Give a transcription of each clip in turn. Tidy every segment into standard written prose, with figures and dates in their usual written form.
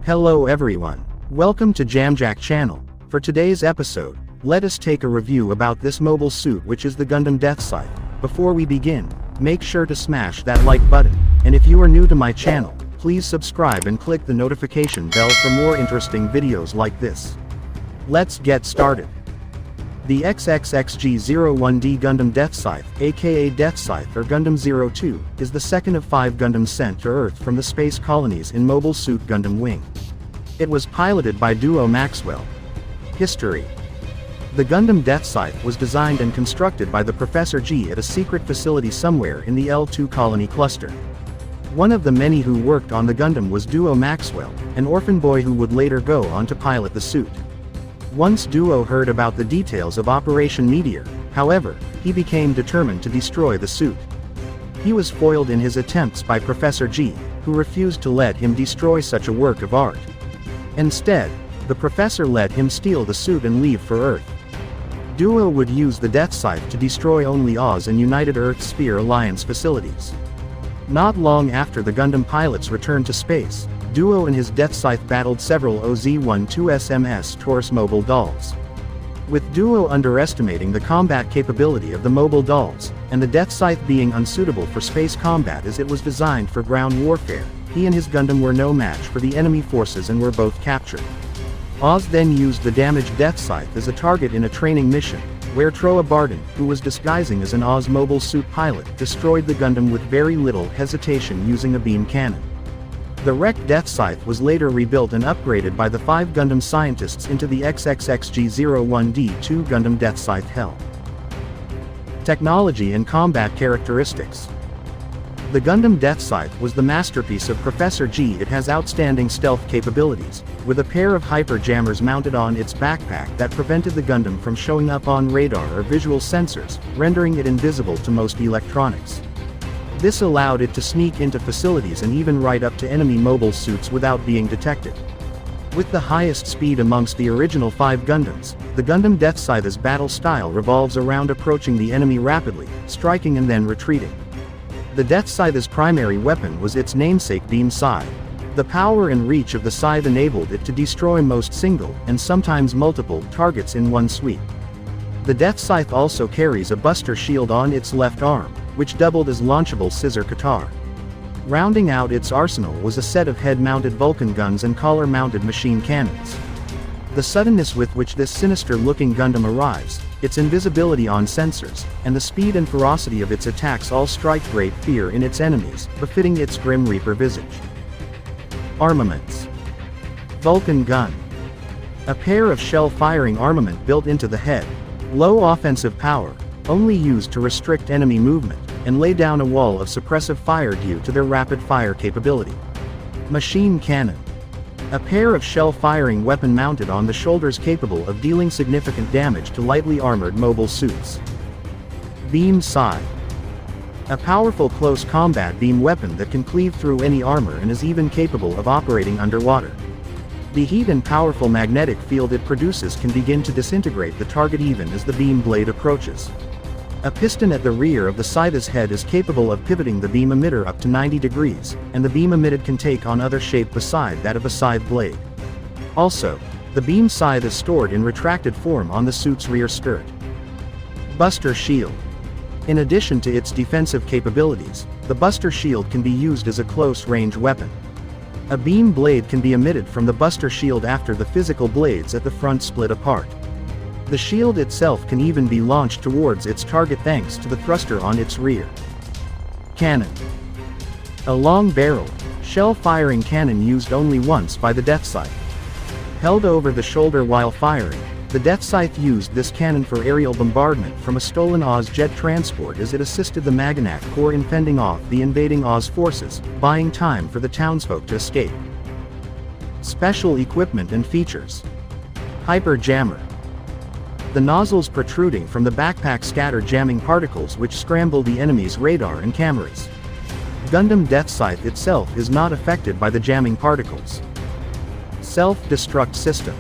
Hello everyone. Welcome to JamJac channel. For today's episode, let us take a review about this mobile suit, which is the Gundam Deathscythe. Before we begin, make sure to smash that like button, and if you are new to my channel, please subscribe and click the notification bell for more interesting videos like this. Let's get started. The XXXG-01D Gundam Deathscythe, aka Deathscythe or Gundam Zero-Two, is the second of 5 Gundams sent to Earth from the Space Colonies in Mobile Suit Gundam Wing. It was piloted by Duo Maxwell. History. The Gundam Deathscythe was designed and constructed by the Professor G at a secret facility somewhere in the L2 colony cluster. One of the many who worked on the Gundam was Duo Maxwell, an orphan boy who would later go on to pilot the suit. Once Duo heard about the details of Operation Meteor, however, he became determined to destroy the suit. He was foiled in his attempts by Professor G, who refused to let him destroy such a work of art. Instead, the professor let him steal the suit and leave for Earth. Duo would use the Deathscythe to destroy only Oz and United Earth Sphere Alliance facilities. Not long after the Gundam pilots returned to space, Duo and his Deathscythe battled several OZ-12SMS Taurus mobile dolls. With Duo underestimating the combat capability of the mobile dolls, and the Deathscythe being unsuitable for space combat as it was designed for ground warfare, he and his Gundam were no match for the enemy forces and were both captured. Oz then used the damaged Deathscythe as a target in a training mission, where Troa Barden, who was disguising as an Oz mobile suit pilot, destroyed the Gundam with very little hesitation using a beam cannon. The wrecked Deathscythe was later rebuilt and upgraded by the 5 Gundam scientists into the XXXG-01D Gundam Deathscythe Hell. Technology and combat characteristics. The Gundam Deathscythe was the masterpiece of Professor G. It has outstanding stealth capabilities, with a pair of hyper jammers mounted on its backpack that prevented the Gundam from showing up on radar or visual sensors, rendering it invisible to most electronics. This allowed it to sneak into facilities and even ride up to enemy mobile suits without being detected. With the highest speed amongst the original 5 Gundams, the Gundam Deathscythe's battle style revolves around approaching the enemy rapidly, striking and then retreating. The Deathscythe's primary weapon was its namesake beam scythe. The power and reach of the scythe enabled it to destroy most single, and sometimes multiple, targets in one sweep. The Deathscythe also carries a buster shield on its left arm, which doubled as launchable scissor katar. Rounding out its arsenal was a set of head-mounted Vulcan guns and collar-mounted machine cannons. The suddenness with which this sinister-looking Gundam arrives, its invisibility on sensors, and the speed and ferocity of its attacks all strike great fear in its enemies, befitting its Grim Reaper visage. Armaments. Vulcan gun. A pair of shell-firing armament built into the head. Low offensive power, only used to restrict enemy movement, and lay down a wall of suppressive fire due to their rapid fire capability. Machine cannon. A pair of shell-firing weapon mounted on the shoulders capable of dealing significant damage to lightly armored mobile suits. Beam scythe. A powerful close combat beam weapon that can cleave through any armor and is even capable of operating underwater. The heat and powerful magnetic field it produces can begin to disintegrate the target even as the beam blade approaches. A piston at the rear of the scythe's head is capable of pivoting the beam emitter up to 90 degrees, and the beam emitted can take on other shape beside that of a scythe blade. Also, the beam scythe is stored in retracted form on the suit's rear skirt. Buster shield. In addition to its defensive capabilities, the buster shield can be used as a close-range weapon. A beam blade can be emitted from the buster shield after the physical blades at the front split apart. The shield itself can even be launched towards its target thanks to the thruster on its rear. Cannon. A long-barreled, shell-firing cannon used only once by the Deathscythe. Held over the shoulder while firing, the Deathscythe used this cannon for aerial bombardment from a stolen Oz jet transport as it assisted the Maginot Corps in fending off the invading Oz forces, buying time for the townsfolk to escape. Special equipment and features. Hyper jammer. The nozzles protruding from the backpack scatter jamming particles which scramble the enemy's radar and cameras. Gundam Deathscythe itself is not affected by the jamming particles. Self-destruct system.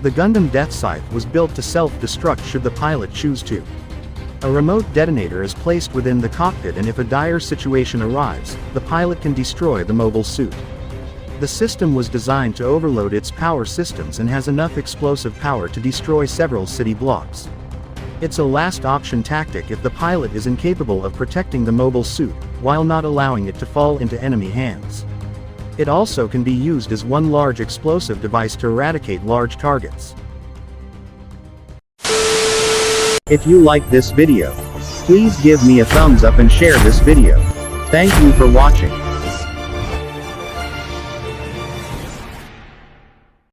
The Gundam Deathscythe was built to self-destruct should the pilot choose to. A remote detonator is placed within the cockpit, and if a dire situation arrives, the pilot can destroy the mobile suit. The system was designed to overload its power systems and has enough explosive power to destroy several city blocks. It's a last option tactic if the pilot is incapable of protecting the mobile suit, while not allowing it to fall into enemy hands. It also can be used as one large explosive device to eradicate large targets. If you like this video, please give me a thumbs up and share this video. Thank you for watching.